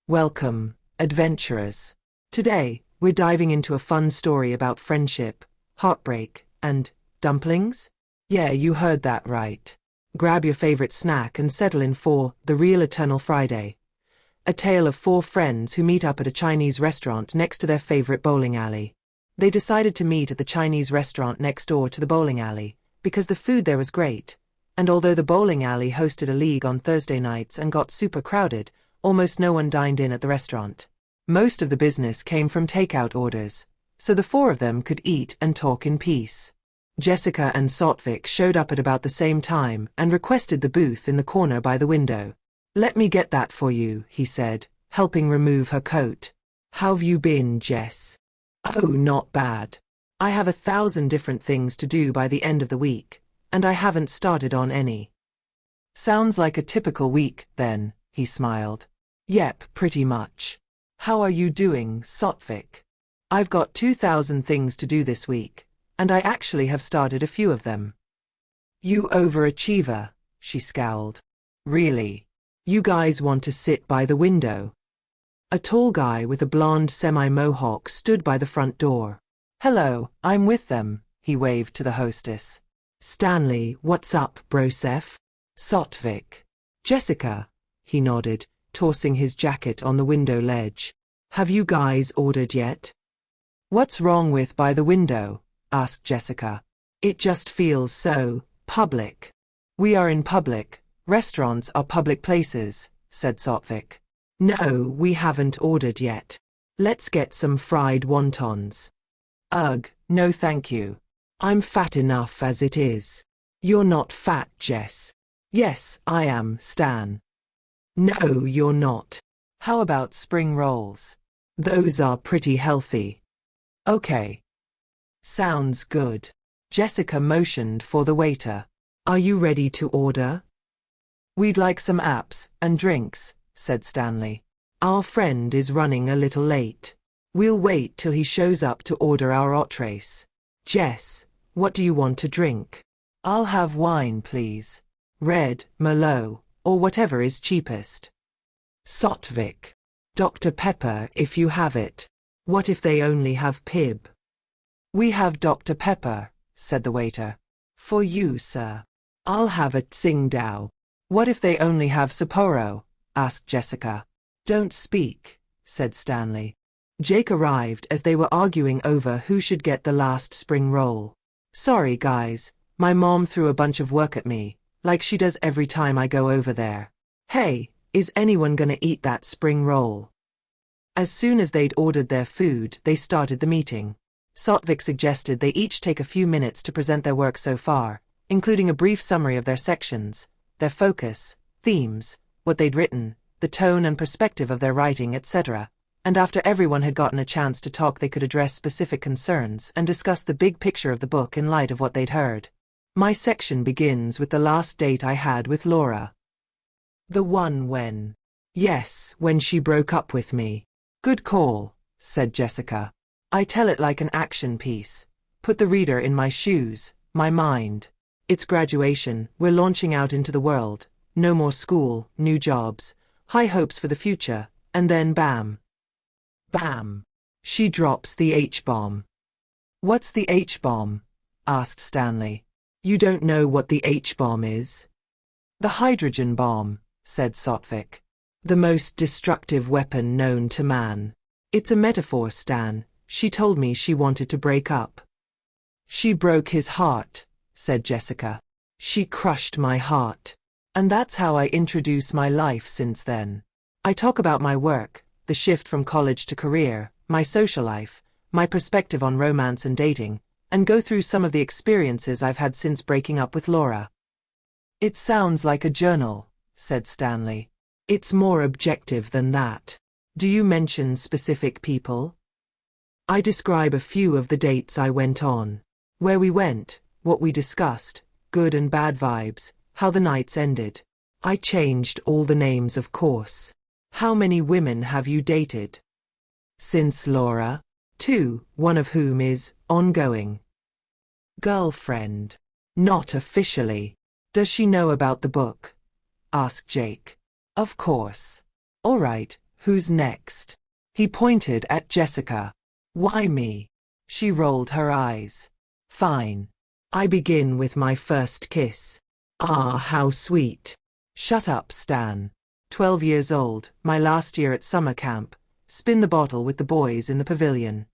Welcome, adventurers. Today, we're diving into a fun story about friendship, heartbreak, and dumplings? Yeah, you heard that right. Grab your favorite snack and settle in for The Real Eternal Friday. A tale of four friends who meet up at a Chinese restaurant next to their favorite bowling alley. They decided to meet at the Chinese restaurant next door to the bowling alley, because the food there was great. And although the bowling alley hosted a league on Thursday nights and got super crowded, almost no one dined in at the restaurant. Most of the business came from takeout orders, so the four of them could eat and talk in peace. Jessica and Sotvik showed up at about the same time and requested the booth in the corner by the window. "Let me get that for you," he said, helping remove her coat. "How've you been, Jess?" "Oh, not bad. I have 1,000 different things to do by the end of the week, and I haven't started on any." "Sounds like a typical week, then," he smiled. "Yep, pretty much. How are you doing, Sotvik?" "I've got 2,000 things to do this week, and I actually have started a few of them." "You overachiever," she scowled. "Really? You guys want to sit by the window?" A tall guy with a blonde semi-mohawk stood by the front door. "Hello, I'm with them," he waved to the hostess. "Stanley, what's up, brosef?" "Sotvik." "Jessica," he nodded, tossing his jacket on the window ledge. "Have you guys ordered yet?" "What's wrong with by the window?" asked Jessica. "It just feels so public." "We are in public. Restaurants are public places," said Sotvik. "No, we haven't ordered yet. Let's get some fried wontons." "Ugh, no thank you. I'm fat enough as it is." "You're not fat, Jess." "Yes, I am, Stan." "No, you're not. How about spring rolls? Those are pretty healthy." "Okay. Sounds good." Jessica motioned for the waiter. "Are you ready to order?" "We'd like some apps and drinks," said Stanley. "Our friend is running a little late. We'll wait till he shows up to order our entrees." "Jess, what do you want to drink?" "I'll have wine, please. Red, Merlot, or whatever is cheapest." "Sotvik. Dr. Pepper if you have it. What if they only have Pib?" "We have Dr. Pepper," said the waiter. "For you, sir." "I'll have a Tsingtao." "What if they only have Sapporo?" asked Jessica. "Don't speak," said Stanley. Jake arrived as they were arguing over who should get the last spring roll. "Sorry, guys, my mom threw a bunch of work at me, like she does every time I go over there. Hey, is anyone gonna eat that spring roll?" As soon as they'd ordered their food, they started the meeting. Sotvik suggested they each take a few minutes to present their work so far, including a brief summary of their sections, their focus, themes, what they'd written, the tone and perspective of their writing, etc. And after everyone had gotten a chance to talk, they could address specific concerns and discuss the big picture of the book in light of what they'd heard. "My section begins with the last date I had with Laura." "The one when..." "Yes, when she broke up with me." "Good call," said Jessica. "I tell it like an action piece. Put the reader in my shoes, my mind. It's graduation, we're launching out into the world, no more school, new jobs, high hopes for the future, and then bam. Bam. She drops the H-bomb." "What's the H-bomb?" asked Stanley. "You don't know what the H-bomb is?" "The hydrogen bomb," said Sotvik. "The most destructive weapon known to man." "It's a metaphor, Stan. She told me she wanted to break up." "She broke his heart," said Jessica. "She crushed my heart. And that's how I introduce my life since then. I talk about my work, the shift from college to career, my social life, my perspective on romance and dating, and go through some of the experiences I've had since breaking up with Laura." "It sounds like a journal," said Stanley. "It's more objective than that." "Do you mention specific people?" "I describe a few of the dates I went on. Where we went, what we discussed, good and bad vibes, how the nights ended. I changed all the names, of course." "How many women have you dated?" "Since Laura?" "2, one of whom is ongoing." "Girlfriend?" "Not officially." "Does she know about the book?" asked Jake. "Of course." "All right, who's next? He pointed at Jessica. Why me? She rolled her eyes. Fine. I begin with my first kiss. Ah, how sweet. Shut up, Stan. 12 years old, my last year at summer camp. Spin the bottle with the boys in the pavilion.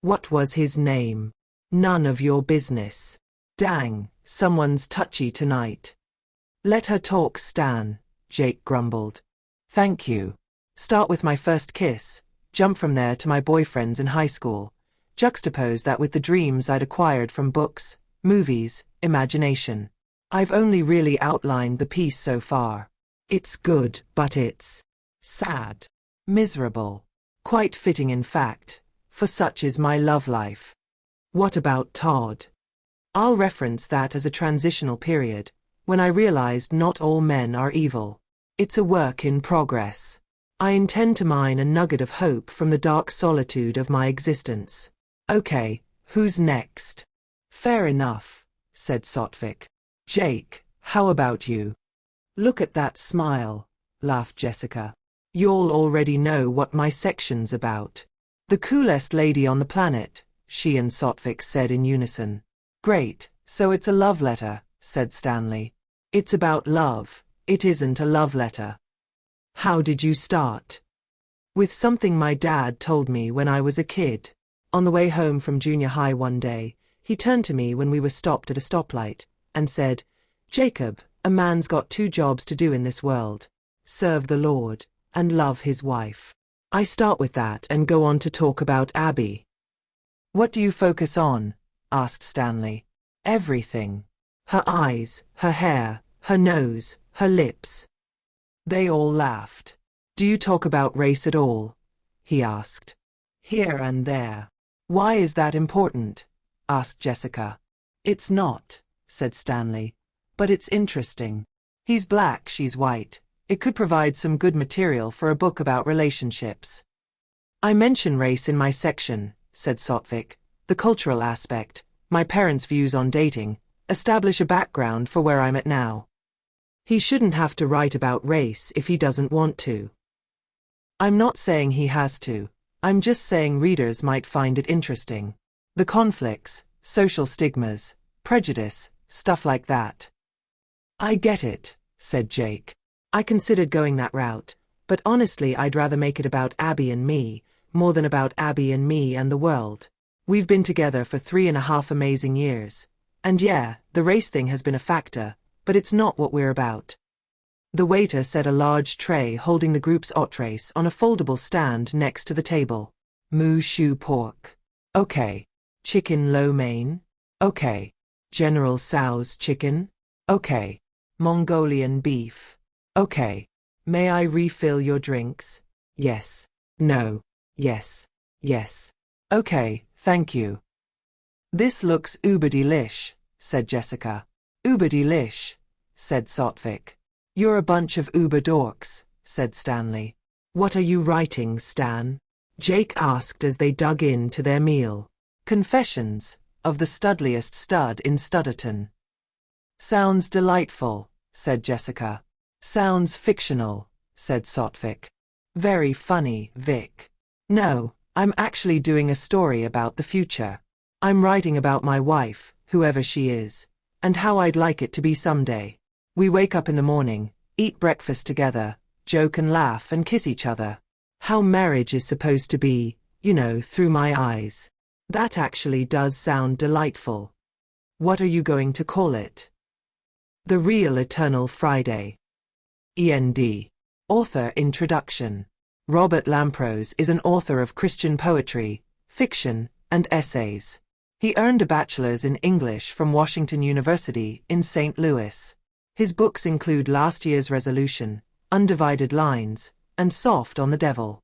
What was his name? None of your business. Dang, someone's touchy tonight. Let her talk, Stan, Jake grumbled. Thank you. Start with my first kiss, jump from there to my boyfriends in high school. Juxtapose that with the dreams I'd acquired from books, movies, imagination. I've only really outlined the piece so far. It's good, but it's sad. Miserable. Quite fitting, in fact, for such is my love life. What about Todd? I'll reference that as a transitional period, when I realized not all men are evil. It's a work in progress. I intend to mine a nugget of hope from the dark solitude of my existence. Okay, who's next? Fair enough, said Sotvik. Jake, how about you? Look at that smile, laughed Jessica. You'll already know what my section's about. The coolest lady on the planet, she and Sotvik said in unison. Great, so it's a love letter, said Stanley. It's about love, it isn't a love letter. How did you start? With something my dad told me when I was a kid. On the way home from junior high one day, he turned to me when we were stopped at a stoplight, and said, Jacob, a man's got 2 jobs to do in this world. Serve the Lord, and love his wife. I start with that and go on to talk about Abby. What do you focus on? Asked Stanley. Everything. Her eyes, her hair, her nose, her lips. They all laughed. Do you talk about race at all? He asked. Here and there. Why is that important? Asked Jessica. It's not, said Stanley, but it's interesting. He's black, she's white. It could provide some good material for a book about relationships. I mention race in my section, said Sotvik, the cultural aspect, my parents' views on dating, establish a background for where I'm at now. He shouldn't have to write about race if he doesn't want to. I'm not saying he has to, I'm just saying readers might find it interesting. The conflicts, social stigmas, prejudice, stuff like that. I get it, said Jake. I considered going that route, but honestly I'd rather make it about Abby and me, more than about Abby and me and the world. We've been together for 3.5 amazing years. And yeah, the race thing has been a factor, but it's not what we're about. The waiter set a large tray holding the group's entrees on a foldable stand next to the table. Moo shu pork. Okay. Chicken lo mein. Okay. General Tso's chicken. Okay. Mongolian beef. Okay. May I refill your drinks? Yes. No. Yes. Yes. Okay, thank you. This looks uber delish, said Jessica. Uber delish, said Sotvik. You're a bunch of uber dorks, said Stanley. What are you writing, Stan? Jake asked as they dug into their meal. Confessions of the studliest stud in Studderton. Sounds delightful, said Jessica. Sounds fictional, said Sotvik. Very funny, Vic. No, I'm actually doing a story about the future. I'm writing about my wife, whoever she is, and how I'd like it to be someday. We wake up in the morning, eat breakfast together, joke and laugh and kiss each other. How marriage is supposed to be, you know, through my eyes. That actually does sound delightful. What are you going to call it? The Real Eternal Friday. END. Author Introduction. Robert Lamprose is an author of Christian poetry, fiction, and essays. He earned a bachelor's in English from Washington University in St. Louis. His books include Last Year's Resolution, Undivided Lines, and Soft on the Devil.